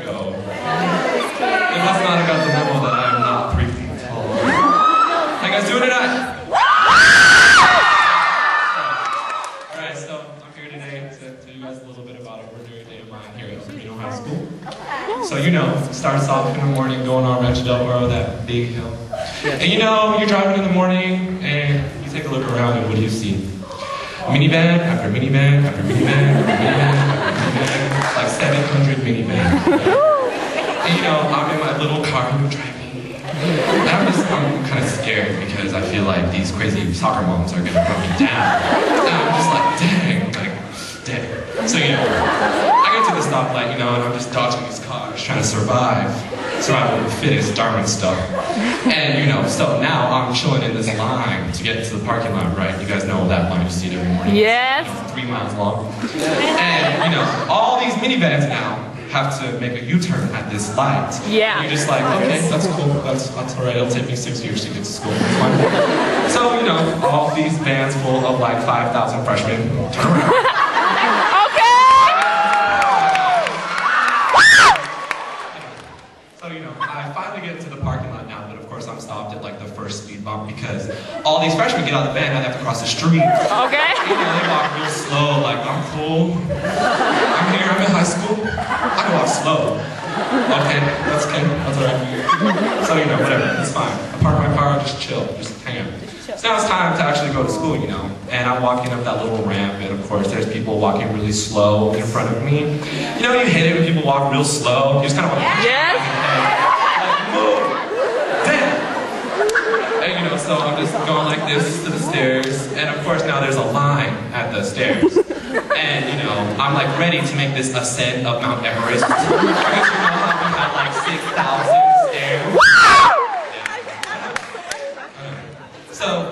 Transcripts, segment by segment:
go. It must not have got the memo that I am not 3 feet tall. How you guys doing tonight? Alright, so I'm here today to tell you guys a little bit about a ordinary day of mine here at Camino High School. So it starts off in the morning going on Rancho Del Oro, that big hill. And you're driving in the morning and you take a look around and what do you see? Minivan after minivan after minivan after minivan after minivan, like 700 minivans. And I'm in my little car driving. And I'm kind of scared because I feel like these crazy soccer moms are going to run me down. And I'm just like, dang. So, I get to the stoplight, and I'm just dodging these cars, trying to survive with the fittest, Darwin stuff. And, so now I'm chilling in this line to get to the parking lot, right? You guys know that line, you see it every morning. Yes. 3 miles long. And, all these minivans now have to make a U-turn at this light. Yeah. And you're just like, okay, that's cool, that's all right, it'll take me 6 years to get to school, it's fine. So, all these vans full of like 5,000 freshmen turn around. I finally get to the parking lot now, but of course I'm stopped at like the first speed bump because all these freshmen get out of the van and they have to cross the street. Okay. They walk real slow, like I'm cool. I'm here, I'm in high school. I can walk slow. Okay, that's okay, that's alright. So whatever, it's fine. I park my car, just chill, just hang out. So now it's time to actually go to school, and I'm walking up that little ramp, and of course there's people walking really slow in front of me. You hate it when people walk real slow. You just kind of want to yes. move! Damn! And so I'm just going like this to the stairs, and of course now there's a line at the stairs. And I'm like ready to make this ascent of Mount Everest. Because how we had like 6,000 stairs. So,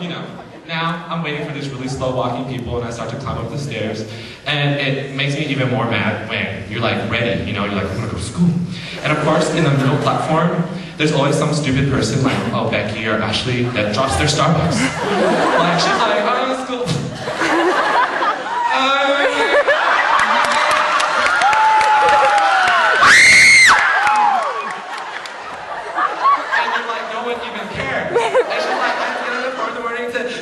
now I'm waiting for this really slow walking people and I start to climb up the stairs. And it makes me even more mad when you're like ready, you're like, I'm gonna go to school. And of course, in the middle platform, there's always some stupid person like, oh, Becky or Ashley that drops their Starbucks. Like, she's like, oh, let's go.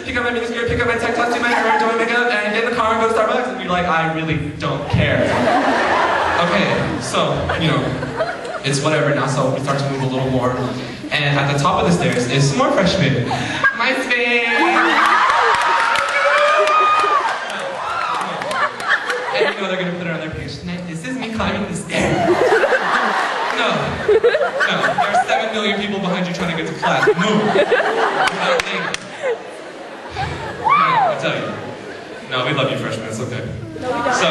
Pick up my miniskirt, pick up my tech class, do my hair, do my makeup, and get in the car and go to Starbucks. And you're like, I really don't care. Okay, so, it's whatever now, so we start to move a little more. And at the top of the stairs is some more freshmen. My space! And they're gonna put it on their page tonight. This is me climbing the stairs. No, there are 7 million people behind you trying to get to class. Move. You're not there. I tell you. No, we love you freshmen, it's okay. So,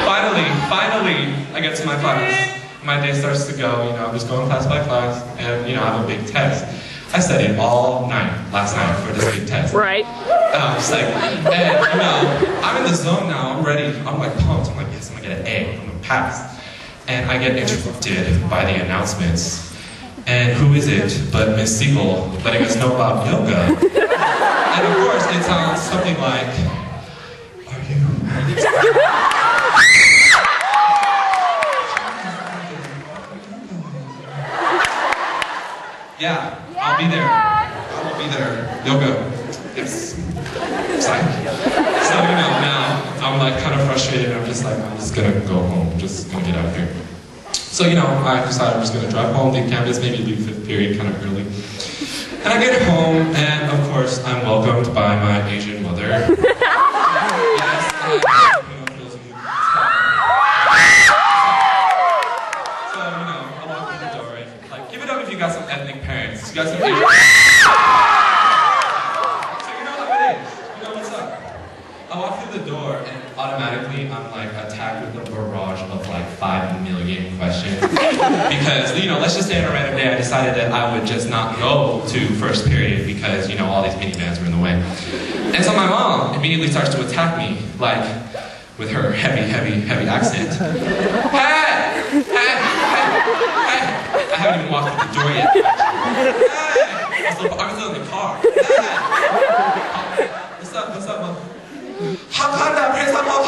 finally, I get to my class. My day starts to go, I'm just going class by class, and, I have a big test. I studied all night, last night, for this big test. Right. Just like, and, I'm in the zone now, I'm ready, I'm like pumped, I'm like, yes, I'm gonna get an A, I'm gonna pass. And I get interrupted by the announcements. And who is it but Miss Siegel letting us know about yoga? And of course, it sounds something like, are you ready to Yeah, I'll be there. I will be there. Yoga. Yes. Psych. So, now I'm like kind of frustrated. I'm just like, I'm just gonna go home. I'm just gonna get out of here. So, I decided I'm just gonna drive home, leave campus, maybe leave 5th period kind of early. And I get home, and of course, I'm welcomed by my Asian mother. Yes, so, I walk through the door, and like, give it up if you got some ethnic parents. You got some Asian parents. So you know how it is. You know what's up. I walk through the door, and automatically, I'm like attacked with a barrage of like 5 million questions. Because, let's just say on a random day I decided that I would just not go to first period because, all these minivans were in the way. And so my mom immediately starts to attack me, like, with her heavy accent. Hey! Hey! Hey! I haven't even walked through the door yet. Hey! I'm still in the car. Hey! What's up, Mom? How come that Prince I'm not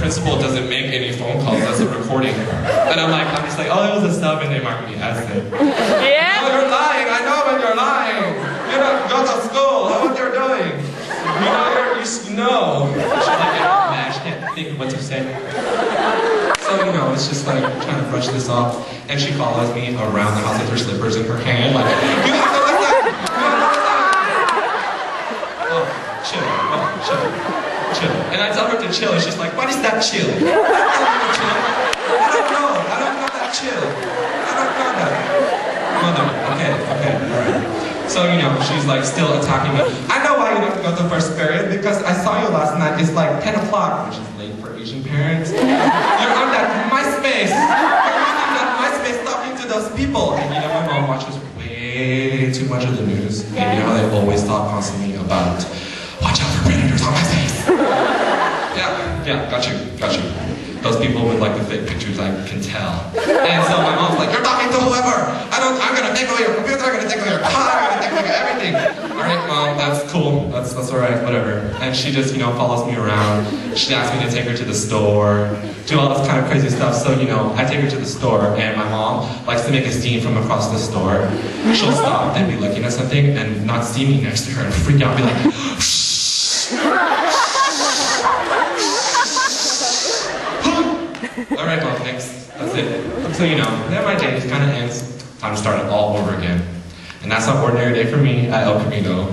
principal doesn't make any phone calls, that's a recording. And I'm just like, oh, it was a sub, and they marked me as it. Yeah? Oh, you're lying, I know when you're lying. You don't go to school, how what you're doing. You know, you know. She's like, mad, she can't think of what to say. So, you know, it's just like trying to brush this off. And she follows me around the house with her slippers in her hand, like, you have to listen! You have to listen! Oh, chill. Chill. And I tell her to chill, and she's like, what is that chill? I don't know that chill. I don't know that. Mother, okay, alright. So, you know, she's like still attacking me. I know why you don't go to first period, because I saw you last night, it's like 10 o'clock, which is late for Asian parents. You're on that MySpace. You're using that MySpace talking to those people. And you know, my mom watches way too much of the news. And you know how they always talk constantly about, watch out for predators on MySpace. Yeah, got you. Those people with like the fake pictures, I can tell. And so my mom's like, you're talking to whoever. I'm gonna take away your computer, I'm gonna take away your car, I'm gonna take away everything. Alright, Mom, that's cool. That's alright, whatever. And she just, you know, follows me around. She asks me to take her to the store, do all this kind of crazy stuff. So, you know, I take her to the store, and my mom likes to make a scene from across the store. She'll stop and be looking at something and not see me next to her and freak out and be like, alright, Mom, thanks. That's it. So, you know, then my day just kind of ends. Time to start it all over again. And that's an ordinary day for me at El Camino.